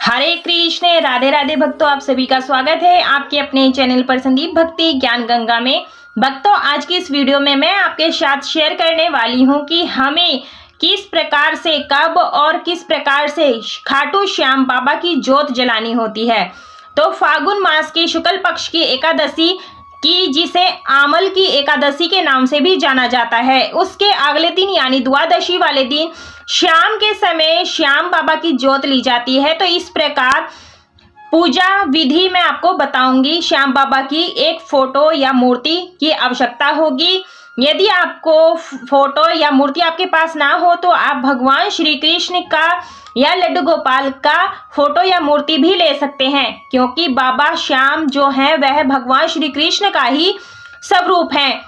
हरे कृष्ण राधे राधे भक्तों, आप सभी का स्वागत है आपके अपने चैनल पर संदीप भक्ति ज्ञान गंगा में। भक्तों, आज की इस वीडियो में मैं आपके साथ शेयर करने वाली हूं कि हमें किस प्रकार से, कब और किस प्रकार से खाटू श्याम बाबा की जोत जलानी होती है। तो फागुन मास की शुक्ल पक्ष की एकादशी की, जिसे आमल की एकादशी के नाम से भी जाना जाता है, उसके अगले दिन यानी द्वादशी वाले दिन शाम के समय श्याम बाबा की जोत ली जाती है। तो इस प्रकार पूजा विधि मैं आपको बताऊंगी। श्याम बाबा की एक फोटो या मूर्ति की आवश्यकता होगी। यदि आपको फोटो या मूर्ति आपके पास ना हो तो आप भगवान श्री कृष्ण का या लड्डू गोपाल का फोटो या मूर्ति भी ले सकते हैं, क्योंकि बाबा श्याम जो है वह भगवान श्री कृष्ण का ही स्वरूप है।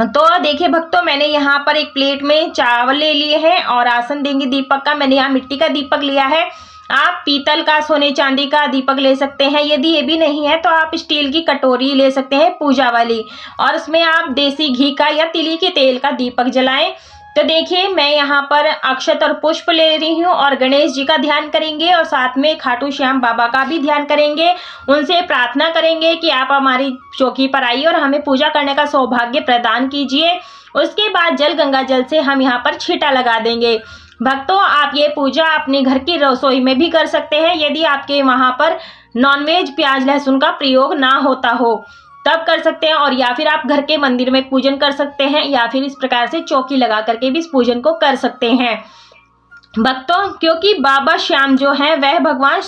तो देखिए भक्तों, मैंने यहाँ पर एक प्लेट में चावल ले लिए हैं और आसन देंगे दीपक का। मैंने यहाँ मिट्टी का दीपक लिया है। आप पीतल का, सोने चांदी का दीपक ले सकते हैं। यदि ये भी नहीं है तो आप स्टील की कटोरी ले सकते हैं पूजा वाली, और उसमें आप देसी घी का या तिली के तेल का दीपक जलाएं। तो देखिए, मैं यहाँ पर अक्षत और पुष्प ले रही हूँ और गणेश जी का ध्यान करेंगे और साथ में खाटू श्याम बाबा का भी ध्यान करेंगे। उनसे प्रार्थना करेंगे कि आप हमारी चौकी पर आइए और हमें पूजा करने का सौभाग्य प्रदान कीजिए। उसके बाद जल गंगा जल से हम यहाँ पर छींटा लगा देंगे। भक्तों, आप ये पूजा अपने घर की रसोई में भी कर सकते हैं। यदि आपके वहाँ पर नॉनवेज प्याज लहसुन का प्रयोग ना होता हो तब कर सकते हैं, और या फिर आप घर के मंदिर में पूजन कर सकते हैं, या फिर इस प्रकार से चौकी लगा करके भी इस पूजन को कर सकते हैं। भक्तों, क्योंकि बाबा श्याम जो है वह भगवान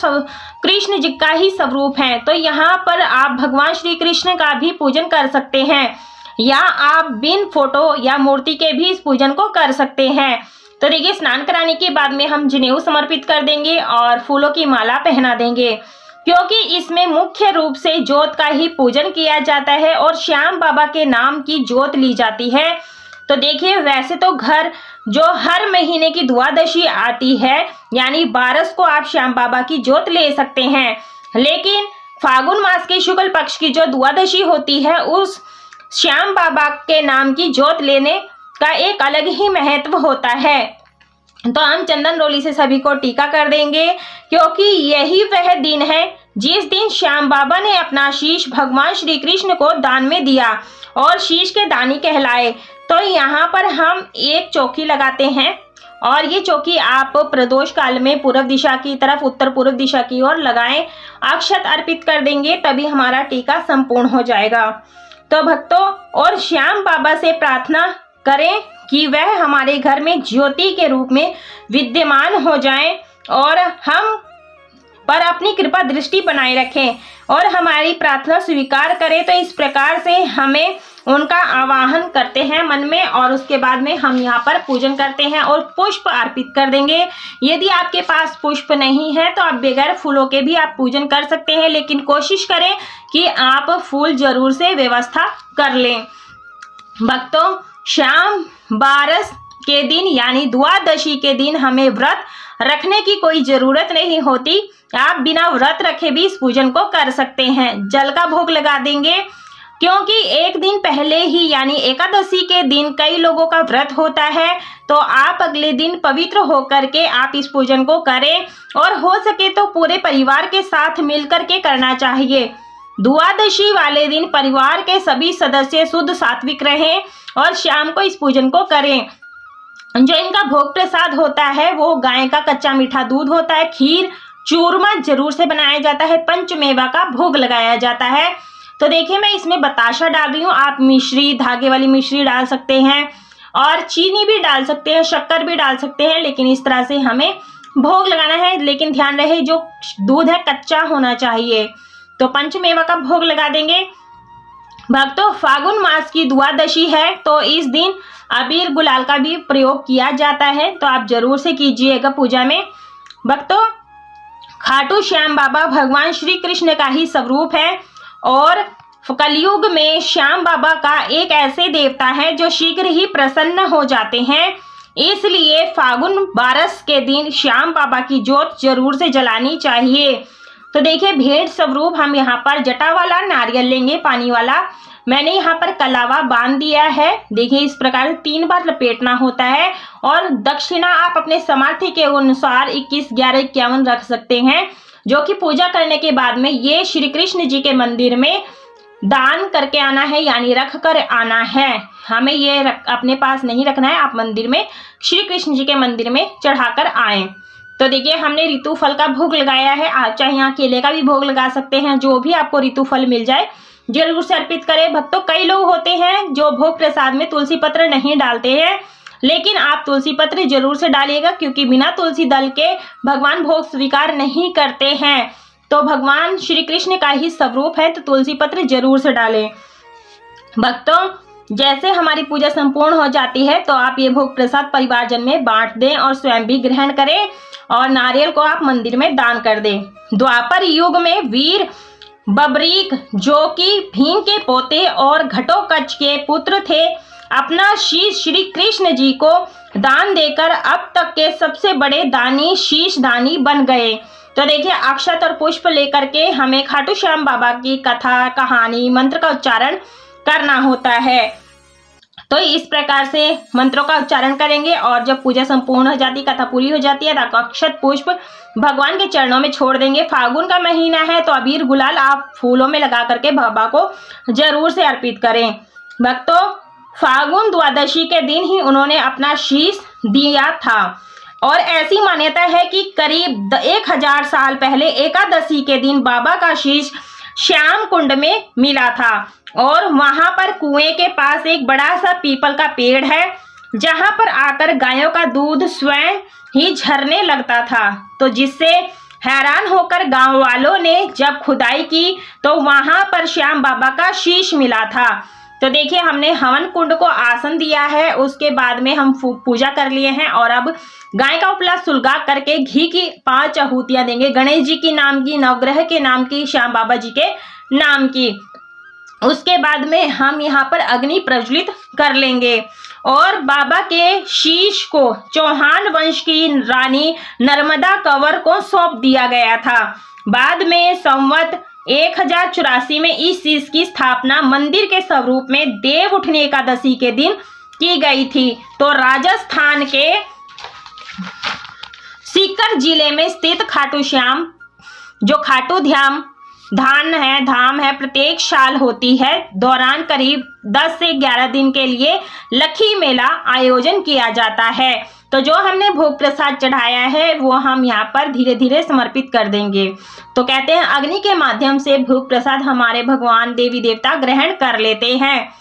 कृष्ण जी का ही स्वरूप है, तो यहाँ पर आप भगवान श्री कृष्ण का भी पूजन कर सकते हैं, या आप बिन फोटो या मूर्ति के भी इस पूजन को कर सकते हैं। तो देखिए, स्नान कराने के बाद में हम जनेऊ समर्पित कर देंगे और फूलों की माला पहना देंगे, क्योंकि इसमें मुख्य रूप से जोत का ही पूजन किया जाता है और श्याम बाबा के नाम की जोत ली जाती है। तो देखिए, वैसे तो घर जो हर महीने की द्वादशी आती है यानी 12 को आप श्याम बाबा की जोत ले सकते हैं, लेकिन फागुन मास के शुक्ल पक्ष की जो द्वादशी होती है उस श्याम बाबा के नाम की जोत लेने का एक अलग ही महत्व होता है। तो हम चंदन रोली से सभी को टीका कर देंगे, क्योंकि यही वह दिन है जिस दिन श्याम बाबा ने अपना शीश भगवान श्री कृष्ण को दान में दिया और शीश के दानी कहलाए। तो यहाँ पर हम एक चौकी लगाते हैं, और ये चौकी आप प्रदोष काल में पूर्व दिशा की तरफ, उत्तर पूर्व दिशा की ओर लगाएं। अक्षत अर्पित कर देंगे, तभी हमारा टीका संपूर्ण हो जाएगा। तो भक्तों, और श्याम बाबा से प्रार्थना करें कि वह हमारे घर में ज्योति के रूप में विद्यमान हो जाएं और हम पर अपनी कृपा दृष्टि बनाए रखें और हमारी प्रार्थना स्वीकार करें। तो इस प्रकार से हमें उनका आवाहन करते हैं मन में, और उसके बाद में हम यहाँ पर पूजन करते हैं और पुष्प अर्पित कर देंगे। यदि आपके पास पुष्प नहीं है तो आप बगैर फूलों के भी आप पूजन कर सकते हैं, लेकिन कोशिश करें कि आप फूल जरूर से व्यवस्था कर लें। भक्तों, श्याम बारस के दिन यानी द्वादशी के दिन हमें व्रत रखने की कोई जरूरत नहीं होती। आप बिना व्रत रखे भी इस पूजन को कर सकते हैं। जल का भोग लगा देंगे, क्योंकि एक दिन पहले ही यानी एकादशी के दिन कई लोगों का व्रत होता है। तो आप अगले दिन पवित्र होकर के आप इस पूजन को करें, और हो सके तो पूरे परिवार के साथ मिलकर के करना चाहिए। द्वादशी वाले दिन परिवार के सभी सदस्य शुद्ध सात्विक रहें और शाम को इस पूजन को करें। जो इनका भोग प्रसाद होता है वो गाय का कच्चा मीठा दूध होता है, खीर चूरमा जरूर से बनाया जाता है, पंचमेवा का भोग लगाया जाता है। तो देखिए, मैं इसमें बताशा डाल रही हूँ। आप मिश्री, धागे वाली मिश्री डाल सकते हैं और चीनी भी डाल सकते हैं, शक्कर भी डाल सकते हैं, लेकिन इस तरह से हमें भोग लगाना है। लेकिन ध्यान रहे, जो दूध है कच्चा होना चाहिए। तो पंचमेवा का भोग लगा देंगे। भक्तों, फागुन मास की द्वादशी है, तो इस दिन अबीर गुलाल का भी प्रयोग किया जाता है, तो आप जरूर से कीजिएगा पूजा में। भक्तों, खाटू श्याम बाबा भगवान श्री कृष्ण का ही स्वरूप है, और कलयुग में श्याम बाबा का एक ऐसे देवता है जो शीघ्र ही प्रसन्न हो जाते हैं। इसलिए फागुन बारस के दिन श्याम बाबा की जोत जरूर से जलानी चाहिए। तो देखिए, भेंट स्वरूप हम यहाँ पर जटा वाला नारियल लेंगे, पानी वाला। मैंने यहाँ पर कलावा बांध दिया है। देखिए, इस प्रकार 3 बार लपेटना होता है, और दक्षिणा आप अपने सामर्थ्य के अनुसार 21, 11, 51 रख सकते हैं। जो कि पूजा करने के बाद में ये श्री कृष्ण जी के मंदिर में दान करके आना है, यानी रख कर आना है। हमें ये अपने पास नहीं रखना है, आप मंदिर में श्री कृष्ण जी के मंदिर में चढ़ाकर आएं। तो देखिए हमने ऋतु फल का भोग लगाया है, आप चाहे यहाँ केले का भी भोग लगा सकते हैं, जो भी आपको ऋतु फल मिल जाए जरूर से अर्पित करें। भक्तों, कई लोग होते हैं जो भोग प्रसाद में तुलसी पत्र नहीं डालते हैं, लेकिन आप तुलसी पत्र जरूर से डालिएगा, क्योंकि बिना तुलसी दल के भगवान भोग स्वीकार नहीं करते हैं। तो भगवान श्री कृष्ण का ही स्वरूप है, तो तुलसी पत्र जरूर से डालें। भक्तों, जैसे हमारी पूजा संपूर्ण हो जाती है तो आप ये भोग प्रसाद परिवारजन में बांट दें और स्वयं भी ग्रहण करें, और नारियल को आप मंदिर में दान कर दें। द्वापर युग में वीर बबरीक, जो कि भीम के पोते और घटोत्कच के पुत्र थे, अपना शीश श्री कृष्ण जी को दान देकर अब तक के सबसे बड़े दानी शीश दानी बन गए। तो देखिए अक्षत और पुष्प लेकर के हमें खाटू श्याम बाबा की कथा, कहानी, मंत्र का उच्चारण करना होता है। तो इस प्रकार से मंत्रों का उच्चारण करेंगे, और जब पूजा संपूर्ण हो जाती, कथा पूरी हो जाती है, तो अक्षत पुष्प भगवान के चरणों में छोड़ देंगे। फागुन का महीना है तो अबीर गुलाल आप फूलों में लगा करके बाबा को जरूर से अर्पित करें। भक्तों, फागुन द्वादशी के दिन ही उन्होंने अपना शीश दिया था, और ऐसी मान्यता है कि करीब 1000 साल पहले एकादशी के दिन बाबा का शीश श्याम कुंड में मिला था, और वहां पर कुएं के पास एक बड़ा सा पीपल का पेड़ है, जहां पर आकर गायों का दूध स्वयं ही झरने लगता था। तो जिससे हैरान होकर गांव वालों ने जब खुदाई की तो वहां पर श्याम बाबा का शीश मिला था। तो देखिए हमने हवन कुंड को आसन दिया है, उसके बाद में हम पूजा कर लिए हैं, और अब गाय का उपला सुलगा करके घी की 5 आहुतियां देंगे, गणेश जी के नाम की, नवग्रह के नाम की, श्याम बाबा जी के नाम की। उसके बाद में हम यहाँ पर अग्नि प्रज्वलित कर लेंगे, और बाबा के शीश को चौहान वंश की रानी नर्मदा कंवर को सौंप दिया गया था। बाद में संवत 1084 में इस शीश की स्थापना मंदिर के स्वरूप में देव उठनी एकादशी के दिन की गई थी। तो राजस्थान के सीकर जिले में स्थित खाटू श्याम, जो खाटू धाम है, प्रत्येक साल होती है दौरान करीब 10 से 11 दिन के लिए लखी मेला आयोजन किया जाता है। तो जो हमने भोग प्रसाद चढ़ाया है वो हम यहाँ पर धीरे धीरे समर्पित कर देंगे। तो कहते हैं अग्नि के माध्यम से भोग प्रसाद हमारे भगवान देवी देवता ग्रहण कर लेते हैं।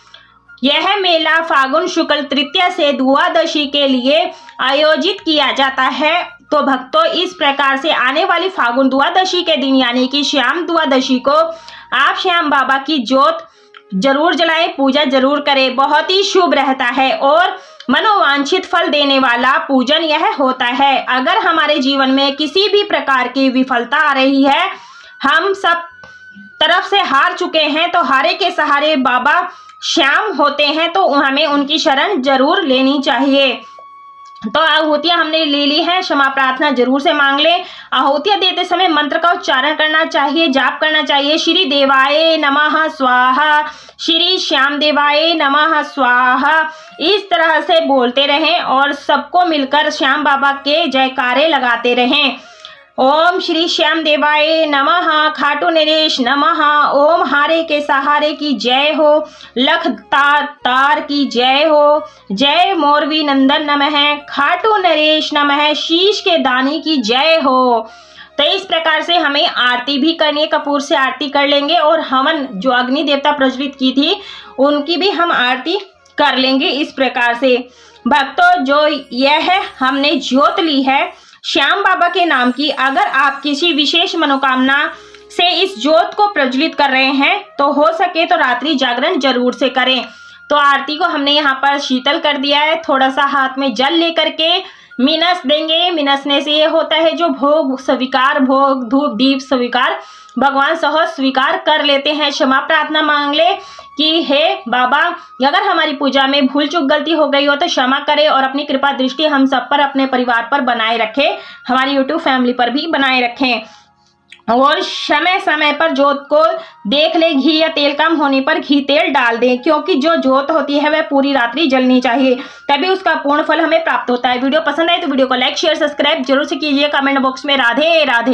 यह मेला फागुन शुक्ल तृतीया से द्वादशी के लिए आयोजित किया जाता है। तो भक्तों, इस प्रकार से आने वाली फागुन द्वादशी के दिन यानी कि श्याम द्वादशी को आप श्याम बाबा की ज्योत जरूर जलाएं, पूजा जरूर करें, बहुत ही शुभ रहता है और मनोवांछित फल देने वाला पूजन यह होता है। अगर हमारे जीवन में किसी भी प्रकार की विफलता आ रही है, हम सब तरफ से हार चुके हैं, तो हारे के सहारे बाबा श्याम होते हैं, तो हमें उनकी शरण जरूर लेनी चाहिए। तो आहुतियां हमने ले ली हैं, क्षमा प्रार्थना जरूर से मांग लें। आहुतियां देते समय मंत्र का उच्चारण करना चाहिए, जाप करना चाहिए। श्री देवाय नमः स्वाहा, श्री श्याम देवाय नमः स्वाहा, इस तरह से बोलते रहें और सबको मिलकर श्याम बाबा के जयकारे लगाते रहें। ओम श्री श्याम देवाय नमः, खाटू नरेश नमः, ओम हारे के सहारे की जय हो, लख तार की जय हो, जय मोरवी नंदन नमः, खाटू नरेश नमः, शीश के दानी की जय हो। तो इस प्रकार से हमें आरती भी करनी है, कपूर से आरती कर लेंगे और हवन जो अग्नि देवता प्रज्वलित की थी उनकी भी हम आरती कर लेंगे। इस प्रकार से भक्तों, जो यह हमने ज्योत ली है श्याम बाबा के नाम की, अगर आप किसी विशेष मनोकामना से इस ज्योत को प्रज्वलित कर रहे हैं तो हो सके तो रात्रि जागरण जरूर से करें। तो आरती को हमने यहाँ पर शीतल कर दिया है, थोड़ा सा हाथ में जल लेकर के मिनस देंगे। मिनसने से ये होता है जो भोग स्वीकार, भोग धूप दीप स्वीकार भगवान सहज स्वीकार कर लेते हैं। क्षमा प्रार्थना मांग ले कि हे बाबा, अगर हमारी पूजा में भूल चूक गलती हो गई हो तो क्षमा करें और अपनी कृपा दृष्टि हम सब पर, अपने परिवार पर बनाए रखें, हमारी यूट्यूब फैमिली पर भी बनाए रखें। और समय समय पर जोत को देख ले, घी या तेल कम होने पर घी तेल डाल दें, क्योंकि जो जोत होती है वह पूरी रात्रि जलनी चाहिए, तभी उसका पूर्ण फल हमें प्राप्त होता है। वीडियो पसंद आए तो वीडियो को लाइक शेयर सब्सक्राइब जरूर से कीजिए। कमेंट बॉक्स में राधे राधे